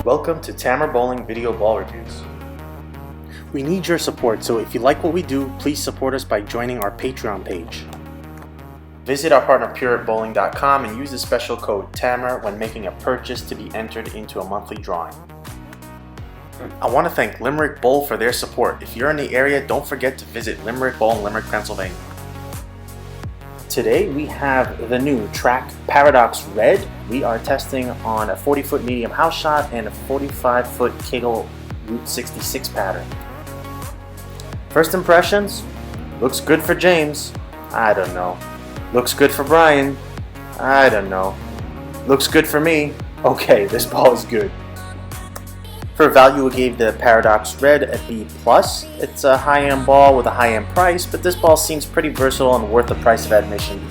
Welcome to Tamer Bowling Video Ball Reviews. We need your support, so if you like what we do, please support us by joining our Patreon page. Visit our partner pureatbowling.com and use the special code TAMER when making a purchase to be entered into a monthly drawing. I want to thank Limerick Bowl for their support. If you're in the area, don't forget to visit Limerick Bowl in Limerick, Pennsylvania. Today we have the new Track Paradox Red. We are testing on a 40-foot medium house shot and a 45-foot Kegel Rt 66 pattern. First impressions, looks good for James. I don't know. Looks good for Bryan. I don't know. Looks good for me. Okay, this ball is good. For value, we gave the Paradox Red a B+. It's a high-end ball with a high-end price, but this ball seems pretty versatile and worth the price of admission.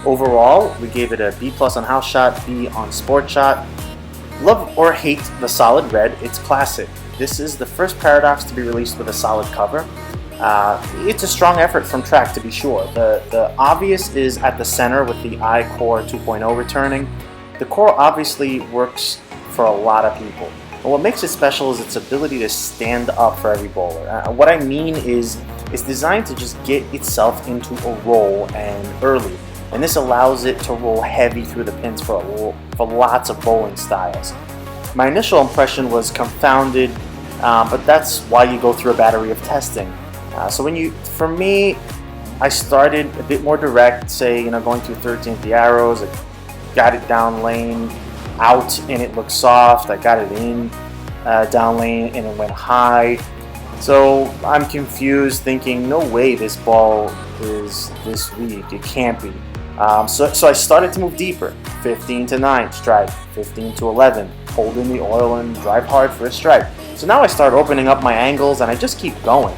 Overall, we gave it a B+ on house shot, B on sport shot. Love or hate the solid red, it's classic. This is the first Paradox to be released with a solid cover. It's a strong effort from Track, to be sure. The obvious is at the center with the I-Core 2.0 returning. The core obviously works for a lot of people. But what makes it special is its ability to stand up for every bowler. What I mean is, it's designed to just get itself into a roll and early. And this allows it to roll heavy through the pins for lots of bowling styles. My initial impression was confounded, but that's why you go through a battery of testing. For me, I started a bit more direct, say, going through 13th the arrows, I got it down lane, out, and it looked soft. I got it in down lane, and it went high. So I'm confused, thinking, no way this ball is this weak. It can't be. So I started to move deeper. 15 to 9, strike. 15 to 11, hold in the oil and drive hard for a strike. So now I start opening up my angles, and I just keep going.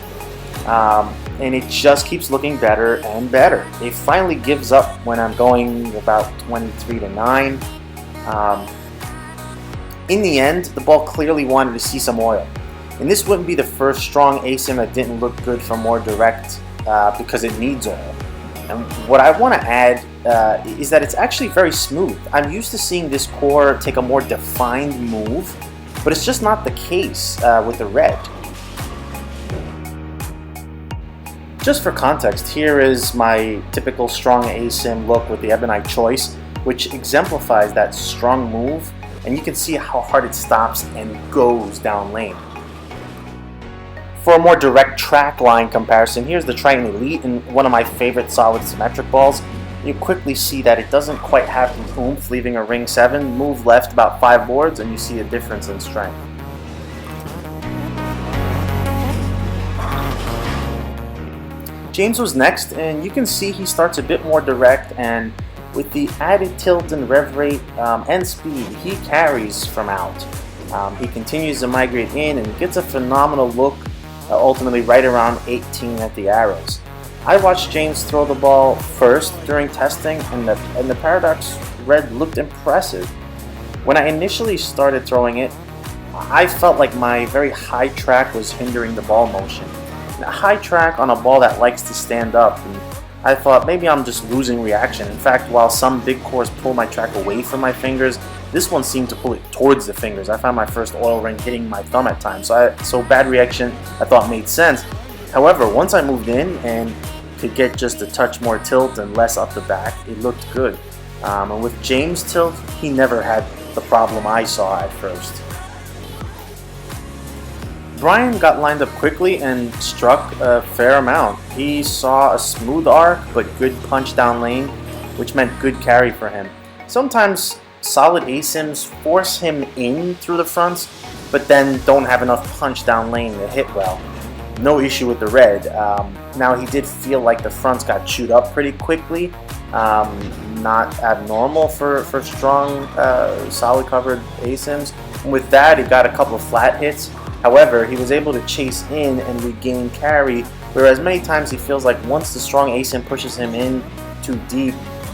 And it just keeps looking better and better. It finally gives up when I'm going about 23 to 9. In the end, the ball clearly wanted to see some oil. And this wouldn't be the first strong ASIM that didn't look good for more direct because it needs oil. And what I want to add is that it's actually very smooth. I'm used to seeing this core take a more defined move, but it's just not the case with the red. Just for context, here is my typical strong ASIM look with the Ebonite Choice, which exemplifies that strong move, and you can see how hard it stops and goes down lane. For a more direct track line comparison, here's the Triton Elite, and one of my favorite solid symmetric balls. You quickly see that it doesn't quite have the oomph, leaving a ring 7, move left about 5 boards, and you see a difference in strength. James was next, and you can see he starts a bit more direct, and with the added tilt and rev rate and speed, he carries from out. He continues to migrate in and gets a phenomenal look, ultimately right around 18 at the arrows. I watched James throw the ball first during testing, and the Paradox Red looked impressive. When I initially started throwing it, I felt like my very high track was hindering the ball motion. A high track on a ball that likes to stand up, and I thought maybe I'm just losing reaction. In fact, while some big cores pull my track away from my fingers, this one seemed to pull it towards the fingers. I found my first oil ring hitting my thumb at times, so bad reaction I thought made sense. However, once I moved in and could get just a touch more tilt and less up the back, it looked good. And with James' tilt, he never had the problem I saw at first. Bryan got lined up quickly and struck a fair amount. He saw a smooth arc but good punch down lane, which meant good carry for him. Sometimes solid ASIMs force him in through the fronts, but then don't have enough punch down lane to hit well. No issue with the red. Now he did feel like the fronts got chewed up pretty quickly. Not abnormal for strong, solid covered ASIMs. And with that, he got a couple of flat hits. However, he was able to chase in and regain carry, whereas many times he feels like once the strong ASIM pushes him in too deep,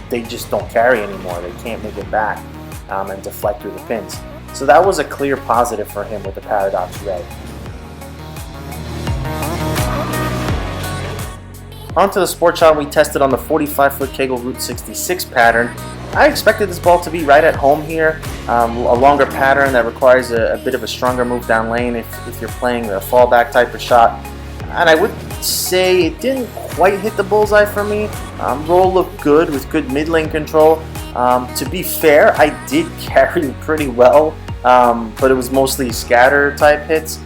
they just don't carry anymore. They can't make it back and deflect through the pins. So that was a clear positive for him with the Paradox Red. Onto the sport shot we tested on the 45-foot Kegel Rt 66 pattern. I expected this ball to be right at home here, a longer pattern that requires a bit of a stronger move down lane if you're playing a fallback type of shot. And I would say it didn't quite hit the bullseye for me. Roll looked good with good mid lane control. To be fair, I did carry pretty well, but it was mostly scatter type hits.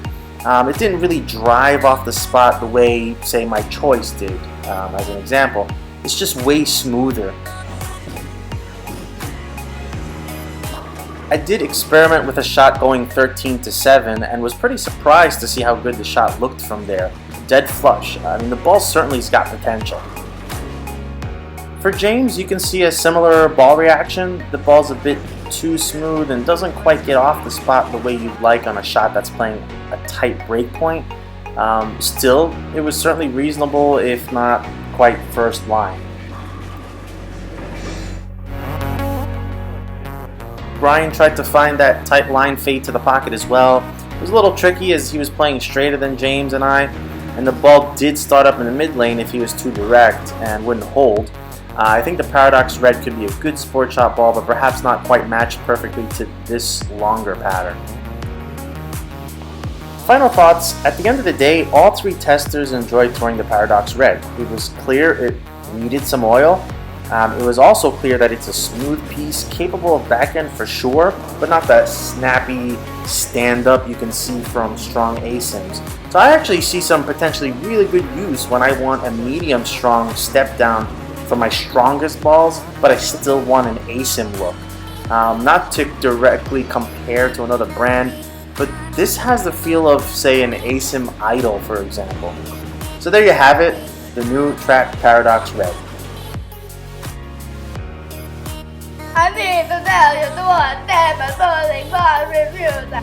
It didn't really drive off the spot the way, say, my choice did, as an example. It's just way smoother. I did experiment with a shot going 13-7 and was pretty surprised to see how good the shot looked from there. Dead flush. I mean, the ball certainly's got potential. For James, you can see a similar ball reaction. The ball's a bit too smooth and doesn't quite get off the spot the way you'd like on a shot that's playing a tight break point. Still, it was certainly reasonable, if not quite first line. Bryan tried to find that tight line fade to the pocket as well. It was a little tricky as he was playing straighter than James and I, and the ball did start up in the mid lane if he was too direct and wouldn't hold. I think the Paradox Red could be a good sport shot ball, but perhaps not quite matched perfectly to this longer pattern. Final thoughts. At the end of the day, all three testers enjoyed throwing the Paradox Red. It was clear it needed some oil. It was also clear that it's a smooth piece, capable of backhand for sure, but not that snappy stand-up you can see from strong ASIMs. So I actually see some potentially really good use when I want a medium-strong step down for my strongest balls, but I still want an ASIM look. Not to directly compare to another brand, but this has the feel of, say, an ASIM Idol, for example. So there you have it, the new Track Paradox Red. อันนี้ตั้งแต่อยู่ตัวแต่มาตัวเล็กบ้านรีวิวจ้ะ